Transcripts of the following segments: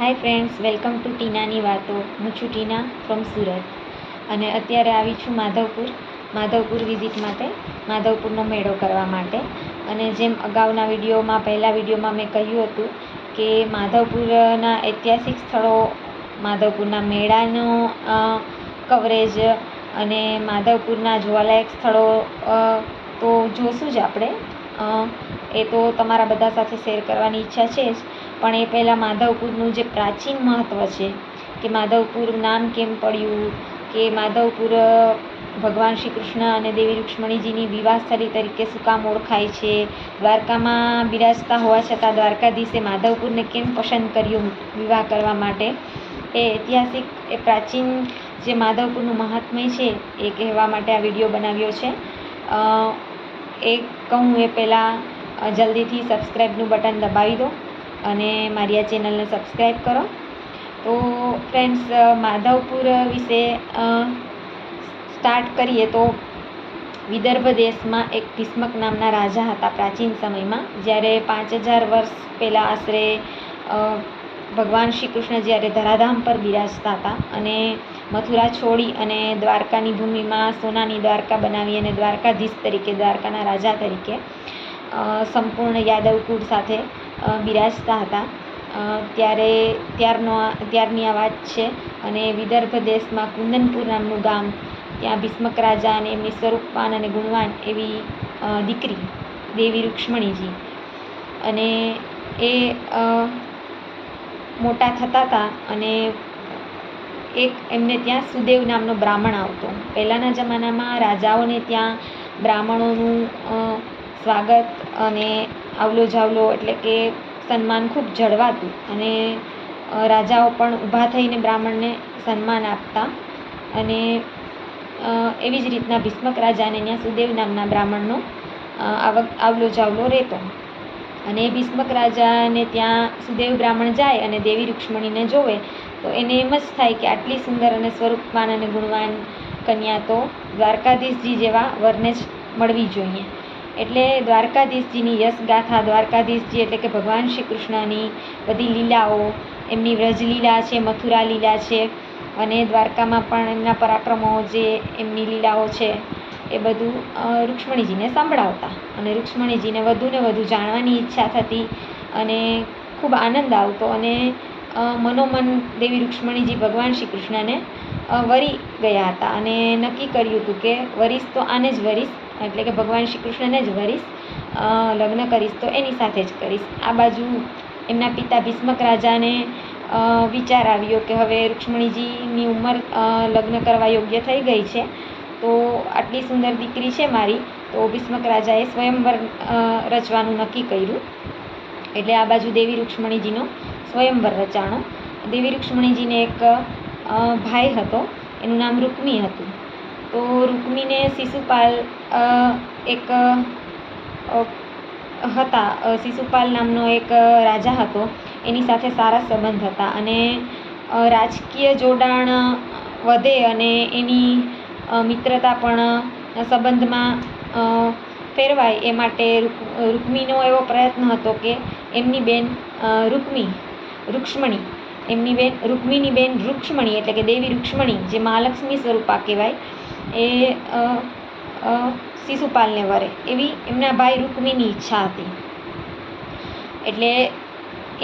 Hi friends, welcome to ટીનાની વાતો. હું છું ટીના ફ્રોમ સુરત અને અત્યારે આવી છું માધવપુર વિઝિટ માટે, માધવપુરનો મેળો કરવા માટે. અને જેમ અગાઉના પહેલા વિડીયોમાં મેં કહ્યું હતું કે માધવપુરના ઐતિહાસિક સ્થળો, માધવપુરના મેળાનો કવરેજ અને માધવપુરના જોવાલાયક સ્થળો તો જોશું જ આપણે. એ તો તમારા બધા સાથે શેર કરવાની ઈચ્છા છે જ, પણ એ પહેલાં માધવપુરનું જે પ્રાચીન મહત્ત્વ છે કે માધવપુર નામ કેમ પડ્યું, કે માધવપુર ભગવાન શ્રી કૃષ્ણ અને દેવી રૂક્ષ્મણીજીની વિવાહસ્થળી તરીકે શું કામ ઓળખાય છે, દ્વારકામાં બિરાજતા હોવા છતાં દ્વારકાધીશે માધવપુરને કેમ પસંદ કર્યું વિવાહ કરવા માટે, એ ઐતિહાસિક એ પ્રાચીન જે માધવપુરનું મહાત્મ્ય છે એ કહેવા માટે આ વિડીયો બનાવ્યો છે. એ કહું એ પહેલાં જલ્દીથી સબસ્ક્રાઈબનું બટન દબાવી દો અને મારી આ ચેનલને સબસ્ક્રાઈબ કરો. તો ફ્રેન્ડ્સ, માધવપુર વિશે સ્ટાર્ટ કરીએ તો વિદર્ભ દેશમાં એક ભીષ્મક નામના રાજા હતા પ્રાચીન સમયમાં. જ્યારે 5000 વર્ષ પહેલાં આશરે ભગવાન શ્રી કૃષ્ણ જ્યારે ધરાધામ પર બિરાજતા હતા અને મથુરા છોડી અને દ્વારકાની ભૂમિમાં સોનાની દ્વારકા બનાવી અને દ્વારકાધીશ તરીકે, દ્વારકાના રાજા તરીકે સંપૂર્ણ યાદવ કુળ સાથે બિરાજતા હતા. ત્યારની આ વાત છે. અને વિદર્ભ દેશમાં કુંદનપુર નામનું ગામ, ત્યાં ભીષ્મક રાજા અને એમની સ્વરૂપવાન અને ગુણવાન એવી દીકરી દેવી રૂક્ષ્મણીજી, અને એ મોટા થતા હતા અને એક એમને ત્યાં સુદેવ નામનો બ્રાહ્મણ આવતો. પહેલાંના જમાનામાં રાજાઓને ત્યાં બ્રાહ્મણોનું સ્વાગત અને આવલો જાવલો એટલે કે સન્માન ખૂબ જળવાતું, અને રાજાઓ પણ ઊભા થઈને બ્રાહ્મણને સન્માન આપતા. અને એવી જ રીતના ભીષ્મક રાજાને ત્યાં સુદેવ નામના બ્રાહ્મણનો આવલો જાવલો રહેતો. અને ભીષ્મક રાજાને ત્યાં સુદેવ બ્રાહ્મણ જાય અને દેવી રૂક્ષ્મણીને જોવે તો એને એમ જ થાય કે આટલી સુંદર અને સ્વરૂપવાન અને ગુણવાન કન્યા તો દ્વારકાધીશજી જેવા વરને જ મળવી જોઈએ. એટલે દ્વારકાધીશજીની યશગાથા, દ્વારકાધીશજી એટલે કે ભગવાન શ્રી કૃષ્ણની બધી લીલાઓ, એમની વ્રજલીલા છે, મથુરા લીલા છે, અને દ્વારકામાં પણ એમના પરાક્રમો, જે એમની લીલાઓ છે એ બધું રૂક્ષ્મણીજીને સંભળાવતા. અને રૂક્ષ્મણીજીને વધુને વધુ જાણવાની ઈચ્છા થતી અને ખૂબ આનંદ આવતો. અને મનોમન દેવી રૂક્ષ્મણીજી ભગવાન શ્રી કૃષ્ણને વરી ગયા હતા અને નક્કી કર્યું હતું કે વરીશ તો આને જ વરીશ, એટલે કે ભગવાન શ્રી કૃષ્ણને જ વરીશ, લગ્ન કરીશ તો એની સાથે જ કરીશ. આ બાજુ એમના પિતા ભીષ્મક રાજાને વિચાર આવ્યો કે હવે રૂક્ષ્મણીજીની ઉંમર લગ્ન કરવા યોગ્ય થઈ ગઈ છે, તો આટલી સુંદર દીકરી છે મારી, તો ભીષ્મક રાજાએ સ્વયંવર રચવાનું નક્કી કર્યું. એટલે આ બાજુ દેવી રૂક્ષ્મણીજીનો સ્વયંવર રચાણો. દેવી રૂક્ષ્મણીજીને એક ભાઈ હતો, એનું નામ રૂકમી હતું. તો રૂકમીને શિશુપાલ એક હતા, શિશુપાલ નામનો એક રાજા હતો, એની સાથે સારા સંબંધ હતા. અને રાજકીય જોડાણ વધે અને એની મિત્રતા પણ સંબંધમાં ફેરવાય એ માટે રૂકમીનો એવો પ્રયત્ન હતો કે એમની બેન રૂક્ષ્મણી, એમની બેન રૂકમીની બેન રૂક્ષ્મણી એટલે કે દેવી રૂક્ષ્મણી, જે મહાલક્ષ્મી સ્વરૂપા કહેવાય, એ શિશુપાલને વરે એવી એમના ભાઈ રૂકમીની ઈચ્છા હતી. એટલે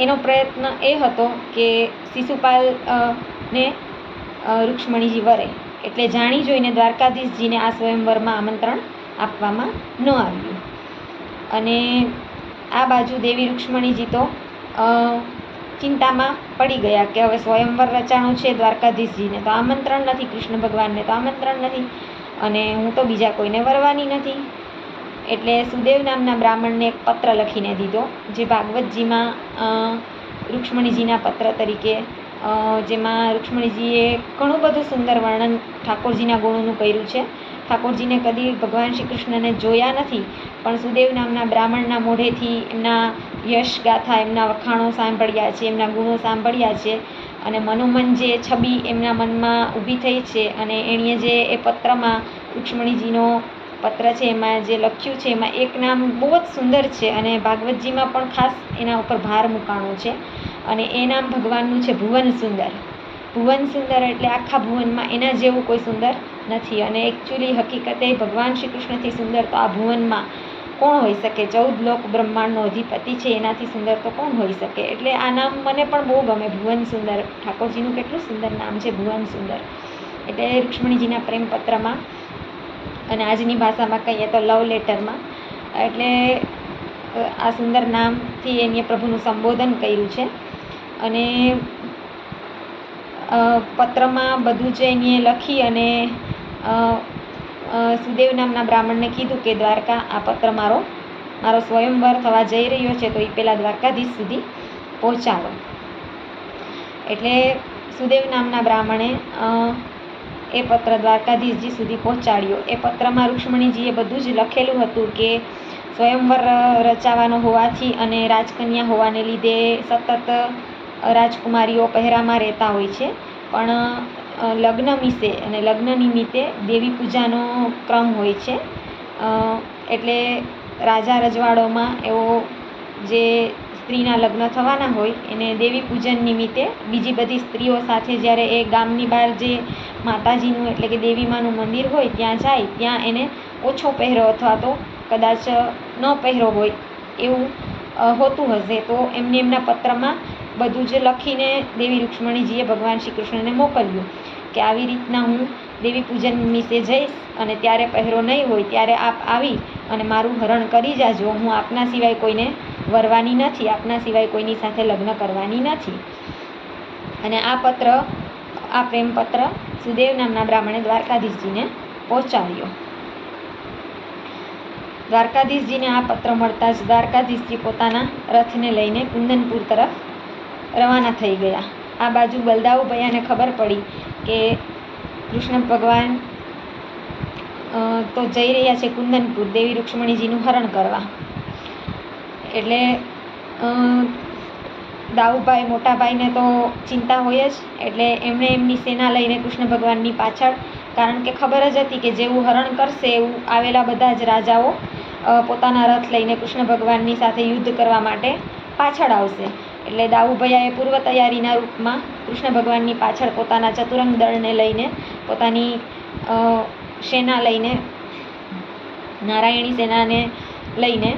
એનો પ્રયત્ન એ હતો કે શિશુપાલને રૂક્ષ્મણીજી વરે. એટલે જાણી જોઈને દ્વારકાધીશજીને આ સ્વયંવરમાં આમંત્રણ આપવામાં ન આવ્યું. અને આ બાજુ દેવી રૂક્ષ્મણીજી તો ચિંતામાં પડી ગયા કે હવે સ્વયંવર રચાણું છે દ્વારકાધીશજીને તો આમંત્રણ નથી, કૃષ્ણ ભગવાનને તો આમંત્રણ નથી, અને હું તો બીજા કોઈને વરવાની નથી. એટલે સુદેવ નામના બ્રાહ્મણને એક પત્ર લખીને દીધો, જે ભાગવતજીમાં રૂક્ષ્મણીજીના પત્ર તરીકે, જેમાં રૂક્ષ્મણીજીએ ઘણું બધું સુંદર વર્ણન ઠાકોરજીના ગુણોનું કર્યું છે. ઠાકોરજીને કદી ભગવાન શ્રી કૃષ્ણને જોયા નથી, પણ સુદેવ નામના બ્રાહ્મણના મોઢેથી એમના યશ ગાથા, એમના વખાણો સાંભળ્યા છે, એમના ગુણો સાંભળ્યા છે. અને મનોમન જે છબી એમના મનમાં ઊભી થઈ છે, અને એણે જે એ પત્રમાં, રૂક્ષ્મણીજીનો પત્ર છે એમાં જે લખ્યું છે એમાં એક નામ બહુ જ સુંદર છે અને ભાગવતજીમાં પણ ખાસ એના ઉપર ભાર મૂકાણો છે. અને એ નામ ભગવાનનું છે ભુવન સુંદર. ભુવન સુંદર એટલે આખા ભુવનમાં એના જેવું કોઈ સુંદર નથી. અને એકચ્યુઅલી હકીકતે ભગવાન શ્રી કૃષ્ણથી સુંદર તો આ ભુવનમાં કોણ હોઈ શકે? 14 લોક બ્રહ્માંડનો અધિપતિ છે, એનાથી સુંદર તો કોણ હોઈ શકે? એટલે આ નામ મને પણ બહુ ગમે, ભુવન સુંદર. ઠાકોરજીનું કેટલું સુંદર નામ છે, ભુવન સુંદર. એટલે રૂક્ષ્મણીજીના પ્રેમપત્રમાં અને આજની ભાષામાં કહીએ તો લવ લેટરમાં, એટલે આ સુંદર નામથી એની પ્રભુનું સંબોધન કર્યું છે. અને પત્રમાં બધું જ એની લખી અને સુદેવ નામના બ્રાહ્મણને કીધું કે દ્વારકા આ પત્ર મારો સ્વયંવર થવા જઈ રહ્યો છે, તો એ પહેલાં દ્વારકાધીશ સુધી પહોંચાડો. એટલે સુદેવ નામના બ્રાહ્મણે એ પત્ર દ્વારકાધીશજી સુધી પહોંચાડ્યો. એ પત્રમાં રૂક્ષ્મણીજીએ બધું જ લખેલું હતું કે સ્વયંવર રચાવાનો હોવાથી અને રાજકન્યા હોવાને લીધે સતત રાજકુમારીઓ પહેરામાં રહેતા હોય છે, પણ લગ્ન મિશે અને લગ્ન નિમિત્તે દેવી પૂજાનો ક્રમ હોય છે. એટલે રાજા રજવાડોમાં એવો જે સ્ત્રીના લગ્ન થવાના હોય એને દેવી પૂજન નિમિત્તે બીજી બધી સ્ત્રીઓ સાથે જ્યારે એ ગામની બહાર જે માતાજીનું એટલે કે દેવીમાનું મંદિર હોય ત્યાં જાય, ત્યાં એને ઓછો પહેરો અથવા તો કદાચ ન પહેરો હોય એવું હોતું હશે, તો એમના પત્રમાં બધું જ લખીને દેવી રૂક્ષ્મણીજીએ ભગવાન શ્રી કૃષ્ણને મોકલ્યું કે આવી રીતના હું દેવી પૂજન વિશે જઈશ અને ત્યારે પહેરો નહીં હોય ત્યારે આપ આવી અને મારું હરણ કરી જાજો. હું આપના સિવાય કોઈને વરવાની નથી, આપના સિવાય કોઈની સાથે લગ્ન કરવાની નથી. અને આ પ્રેમપત્ર સુદેવ નામના બ્રાહ્મણે દ્વારકાધીશજીને પહોંચાડ્યો. દ્વારકાધીશજીને આ પત્ર મળતા જ દ્વારકાધીશજી પોતાના રથને લઈને કુંદનપુર તરફ રવાના થઈ ગયા. આ બાજુ બલદાઉ ભૈયાને ખબર પડી કે કૃષ્ણ ભગવાન તો જઈ રહ્યા છે કુંદનપુર દેવી રૂક્ષ્મણીજીનું હરણ કરવા. એટલે દાઉભાઈ મોટા ભાઈને તો ચિંતા હોય જ, એટલે એમણે એમની સેના લઈને કૃષ્ણ ભગવાનની પાછળ, કારણ કે ખબર જ હતી કે જેવું હરણ કરશે એવું આવેલા બધા જ રાજાઓ પોતાના રથ લઈને કૃષ્ણ ભગવાનની સાથે યુદ્ધ કરવા માટે પાછળ આવશે. એટલે દાઉભૈયાએ પૂર્વ તૈયારીના રૂપમાં કૃષ્ણ ભગવાનની પાછળ પોતાના ચતુરંગ દળને લઈને, પોતાની સેના લઈને, નારાયણી સેનાને લઈને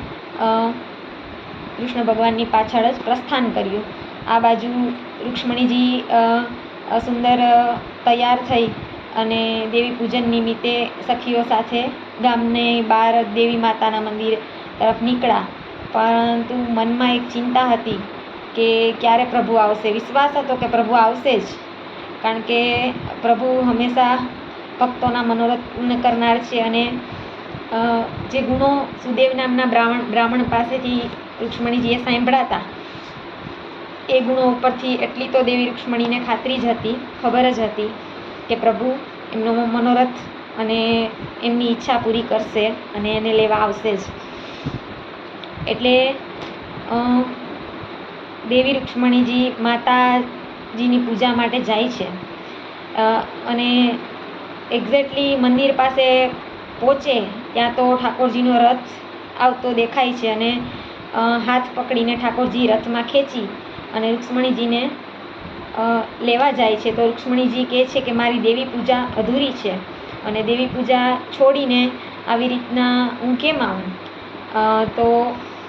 કૃષ્ણ ભગવાનની પાછળ જ પ્રસ્થાન કર્યું. આ બાજુ રૂક્ષ્મણીજી સુંદર તૈયાર થઈ અને દેવી પૂજન નિમિત્તે સખીઓ સાથે ગામને બહાર દેવી માતાના મંદિર તરફ નીકળ્યા, પરંતુ મનમાં એક ચિંતા હતી કે ક્યારે પ્રભુ આવશે. વિશ્વાસ હતો કે પ્રભુ આવશે જ, કારણ કે પ્રભુ હંમેશા ભક્તોના મનોરથ પૂર્ણ કરનાર છે. અને જે ગુણો સુદેવ નામના બ્રાહ્મણ પાસેથી રૂક્ષ્મણીજીએ સાંભળ્યા હતા, એ ગુણો ઉપરથી એટલી તો દેવી રૂક્ષ્મણીને ખાતરી જ હતી, ખબર જ હતી કે પ્રભુ એમનો મનોરથ અને એમની ઈચ્છા પૂરી કરશે અને એને લેવા આવશે જ. એટલે દેવી રૂક્ષ્મણીજી માતાજીની પૂજા માટે જાય છે અને એક્ઝેક્ટલી મંદિર પાસે પહોંચે ત્યાં તો ઠાકોરજીનો રથ આવતો દેખાય છે અને હાથ પકડીને ઠાકોરજી રથમાં ખેંચી અને રૂક્ષ્મણીજીને લેવા જાય છે. તો રૂક્ષ્મણીજી કહે છે કે મારી દેવી પૂજા અધૂરી છે અને દેવી પૂજા છોડીને આવી રીતના હું કેમ આવું? તો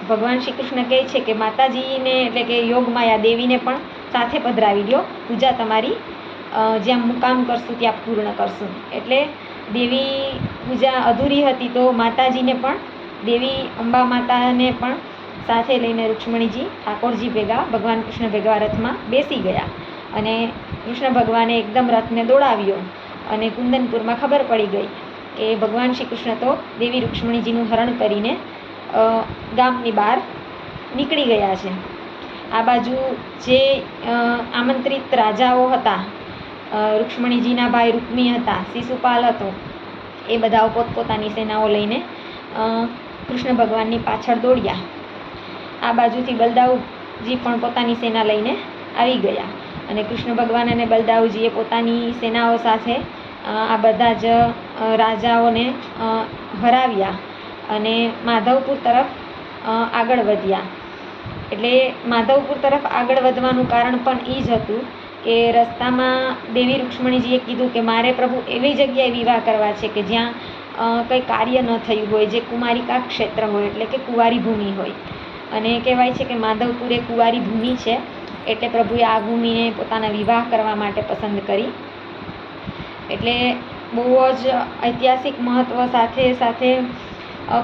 ભગવાન શ્રી કૃષ્ણ કહે છે કે માતાજીને એટલે કે યોગમાયા દેવીને પણ સાથે પધરાવી દો, પૂજા તમારી જ્યાં મુકામ કરશું ત્યાં પૂર્ણ કરશું. એટલે દેવી પૂજા અધૂરી હતી તો માતાજીને પણ, દેવી અંબા માતાને પણ સાથે લઈને રૂક્ષ્મણીજી ઠાકોરજી ભેગા, ભગવાન કૃષ્ણ ભેગા રથમાં બેસી ગયા. અને કૃષ્ણ ભગવાને એકદમ રથને દોડાવ્યો અને કુંદનપુરમાં ખબર પડી ગઈ કે ભગવાન શ્રી કૃષ્ણ તો દેવી રૂક્ષ્મણીજીનું હરણ કરીને ગામની બહાર નીકળી ગયા છે. આ બાજુ જે આમંત્રિત રાજાઓ હતા, રૂક્ષ્મણીજીના ભાઈ રૂક્મી હતા, શિશુપાલ હતો, એ બધા પોતપોતાની સેનાઓ લઈને કૃષ્ણ ભગવાનની પાછળ દોડ્યા. આ બાજુથી બલદાઉજી પણ પોતાની સેના લઈને આવી ગયા અને કૃષ્ણ ભગવાન અને બલદાઉજીએ પોતાની સેનાઓ સાથે આ બધા જ રાજાઓને હરાવ્યા અને માધવપુર તરફ આગળ વધ્યા. એટલે માધવપુર તરફ આગળ વધવાનું કારણ પણ એ જ હતું કે રસ્તામાં દેવી રૂક્ષ્મણીજીએ કીધું કે મારે પ્રભુ એવી જગ્યાએ વિવાહ કરવા છે કે જ્યાં કંઈ કાર્ય ન થયું હોય, જે કુમારિકા ક્ષેત્ર હોય, એટલે કે કુંવારી ભૂમિ હોય. અને કહેવાય છે કે માધવપુર એ કુંવારી ભૂમિ છે, એટલે પ્રભુએ આ ભૂમિને પોતાના વિવાહ કરવા માટે પસંદ કરી. એટલે બહુ જ ઐતિહાસિક મહત્ત્વ સાથે સાથે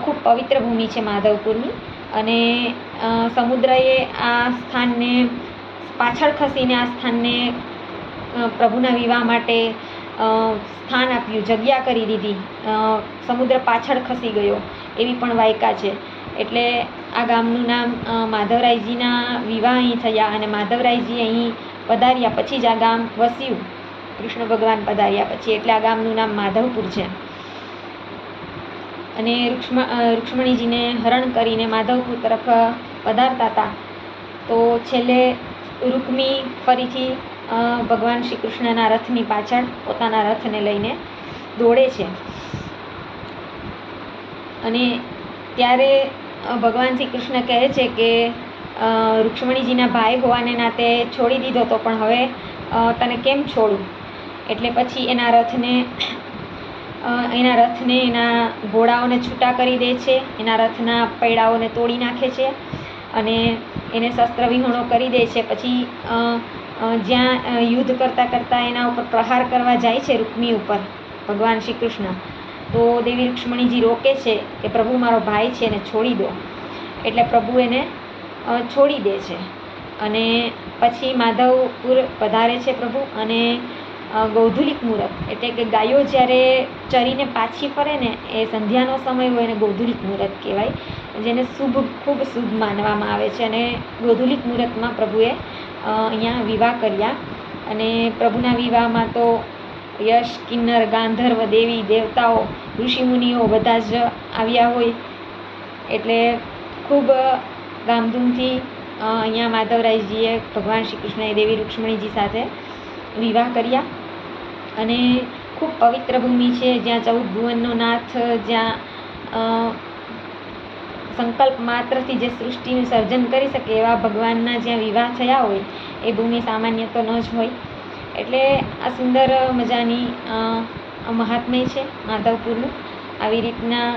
ખૂબ પવિત્ર ભૂમિ છે માધવપુરની. અને સમુદ્રએ આ સ્થાનને પાછળ ખસીને આ સ્થાનને પ્રભુના વિવાહ માટે સ્થાન આપ્યું, જગ્યા કરી દીધી. સમુદ્ર પાછળ ખસી ગયો એવી પણ વાયકા છે. એટલે આ ગામનું નામ માધવરાયજીના વિવાહ અહીં થયા અને માધવરાયજી અહીં પધાર્યા પછી જ આ ગામ વસ્યું. કૃષ્ણ ભગવાન પધાર્યા પછી, એટલે આ ગામનું નામ માધવપુર છે. અને રૂક્ષ્મણીજીને હરણ કરીને માધવપુર તરફ પધારતા હતા તો છેલ્લે રૂકમી ફરીથી ભગવાન શ્રી કૃષ્ણના રથની પાછળ પોતાના રથને લઈને દોડે છે. અને ત્યારે ભગવાન શ્રી કૃષ્ણ કહે છે કે રૂક્ષ્મણીજીના ભાઈ હોવાને નાતે છોડી દીધો તો પણ હવે તને કેમ છોડું. એટલે પછી એના રથને એના ઘોડાઓને છૂટા કરી દે છે, એના રથના પૈડાઓને તોડી નાખે છે અને એને શસ્ત્રવિહોણો કરી દે છે. પછી જ્યાં યુદ્ધ કરતાં કરતાં એના ઉપર પ્રહાર કરવા જાય છે રૂકમી ઉપર ભગવાન શ્રી કૃષ્ણ, તો દેવી રૂક્ષ્મણીજી રોકે છે કે પ્રભુ મારો ભાઈ છે એને છોડી દો. એટલે પ્રભુ એને છોડી દે છે. અને પછી માધવપુર પધારે છે પ્રભુ. અને ગૌધુલિક મુહૂર્ત એટલે કે ગાયો જ્યારે ચરીને પાછી ફરે ને એ સંધ્યાનો સમય હોય એને ગૌધુલિક મુહૂર્ત કહેવાય, જેને ખૂબ શુભ માનવામાં આવે છે. અને ગૌધુલિક મુહૂર્તમાં પ્રભુએ અહીંયા વિવાહ કર્યા. અને પ્રભુના વિવાહમાં તો યશ, કિન્નર, ગાંધર્વ, દેવી દેવતાઓ, ઋષિમુનિઓ બધા જ આવ્યા હોય. એટલે ખૂબ ધામધૂમથી અહીંયા માધવરાયજીએ ભગવાન શ્રી કૃષ્ણએ દેવી રૂક્ષ્મણીજી સાથે વિવાહ કર્યા. અને ખૂબ પવિત્ર ભૂમિ છે, જ્યાં 14 ભુવનનો નાથ, જ્યાં સંકલ્પ માત્રથી જે સૃષ્ટિનું સર્જન કરી શકે એવા ભગવાનના જ્યાં વિવાહ થયા હોય એ ભૂમિ સામાન્ય તો ન જ હોય. એટલે આ સુંદર મજાની મહાત્મ્ય છે માધવપુરનું. આવી રીતના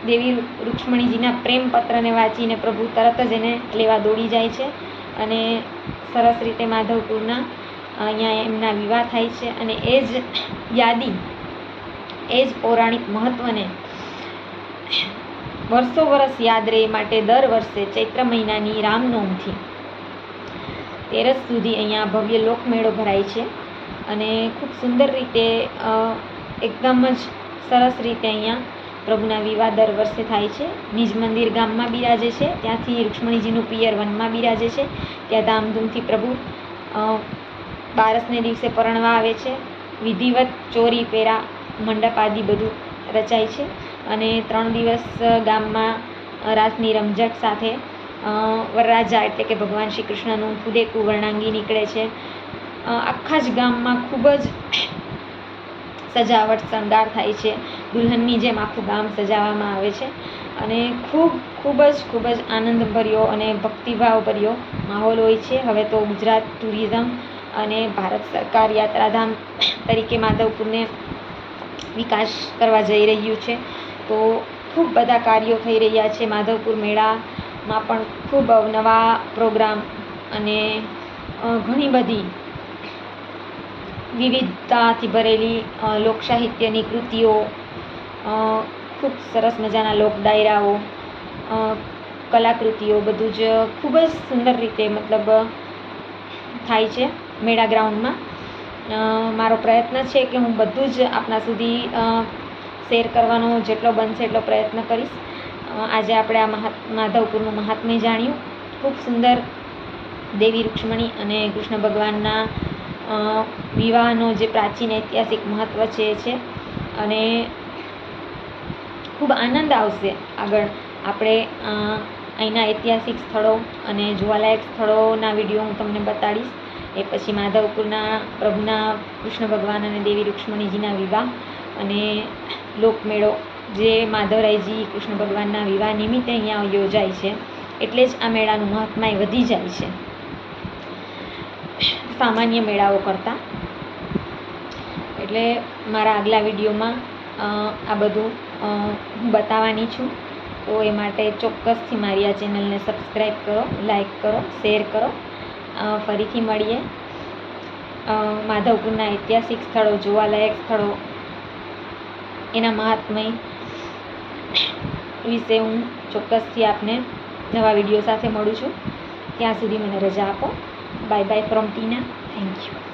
દેવી રૂક્ષ્મણીજીના પ્રેમ પત્રને વાંચીને પ્રભુ તરત જ એને લેવા દોડી જાય છે અને સરસ રીતે માધવપુરના અહીંયા એમના વિવાહ થાય છે. અને એ જ યાદી, એ જ પૌરાણિક મહત્ત્વને વર્ષો વર્ષ યાદ રહે માટે દર વર્ષે ચૈત્ર મહિનાની રામનવમીથી તેરસ સુધી અહીંયા ભવ્ય લોકમેળો ભરાય છે. અને ખૂબ સુંદર રીતે એકદમ જ સરસ રીતે અહીંયા પ્રભુના વિવાહ દર વર્ષે થાય છે. નિજ મંદિર ગામમાં બિરાજે છે, ત્યાંથી રૂક્ષ્મણીજીનું પિયર વનમાં બિરાજે છે. ત્યાં ધામધૂમથી પ્રભુ બારસને દિવસે પરણવા આવે છે. વિધિવત ચોરી પેરા મંડપ આદિ બધું રચાય છે. અને 3 દિવસ ગામમાં રાસની રમઝટ સાથે વરરાજા એટલે કે ભગવાન શ્રી કૃષ્ણનું ફુદેકું વર્ણાંગી નીકળે છે. આખા જ ગામમાં ખૂબ જ સજાવટ શણગાર થાય છે. દુલ્હનની જેમ આખું ગામ સજાવવામાં આવે છે. અને ખૂબ જ આનંદભર્યો અને ભક્તિભાવભર્યો માહોલ હોય છે. હવે તો ગુજરાત ટુરિઝમ અને ભારત સરકાર યાત્રાધામ તરીકે માધવપુરને વિકાસ કરવા જઈ રહ્યું છે. તો ખૂબ બધા કાર્યો થઈ રહ્યા છે. માધવપુર મેળામાં પણ ખૂબ નવા પ્રોગ્રામ અને ઘણી બધી વિવિધતાથી ભરેલી લોકસાહિત્યની કૃતિઓ, ખૂબ સરસ મજાના લોક ડાયરાઓ, કલાકૃતિઓ બધું જ ખૂબ જ સુંદર રીતે મતલબ થાય છે મેળા ગ્રાઉન્ડમાં. મારો પ્રયત્ન છે કે હું બધું જ આપણા સુધી શેર કરવાનો જેટલો બનશે એટલો પ્રયત્ન કરીશ. આજે આપણે આ માધવપુરનું મહાત્મ્ય જાણ્યું. ખૂબ સુંદર દેવી રૂક્ષ્મણી અને કૃષ્ણ ભગવાનના વિવાહનો જે પ્રાચીન ઐતિહાસિક મહત્ત્વ છે. અને ખૂબ આનંદ આવશે આગળ આપણે અહીંના ઐતિહાસિક સ્થળો અને જોવાલાયક સ્થળોના વિડીયો હું તમને બતાડીશ. એ પછી માધવપુરના પ્રભુના કૃષ્ણ ભગવાન અને દેવી રૂક્ષ્મણીજીના વિવાહ અને લોકમેળો જે માધવરાયજી કૃષ્ણ ભગવાનના વિવાહ નિમિત્તે અહીંયા યોજાય છે એટલે જ આ મેળાનું મહાત્મ્ય વધી જાય છે સામાન્ય મેળાઓ કરતાં. એટલે મારા આગલા વિડીયોમાં આ બધું હું બતાવવાની છું. તો એ માટે ચોક્કસથી મારી આ ચેનલને સબસ્ક્રાઈબ કરો, લાઈક કરો, શેર કરો. ફરીથી મળીએ. માધવપુરના ઐતિહાસિક સ્થળો, જોવાલાયક સ્થળો, એના મહાત્મ્ય વિશે હું ચોક્કસથી આપને નવા વિડીયો સાથે મળું છું. ત્યાં સુધી મને રજા આપો. Bye buy from Tina. Thank you.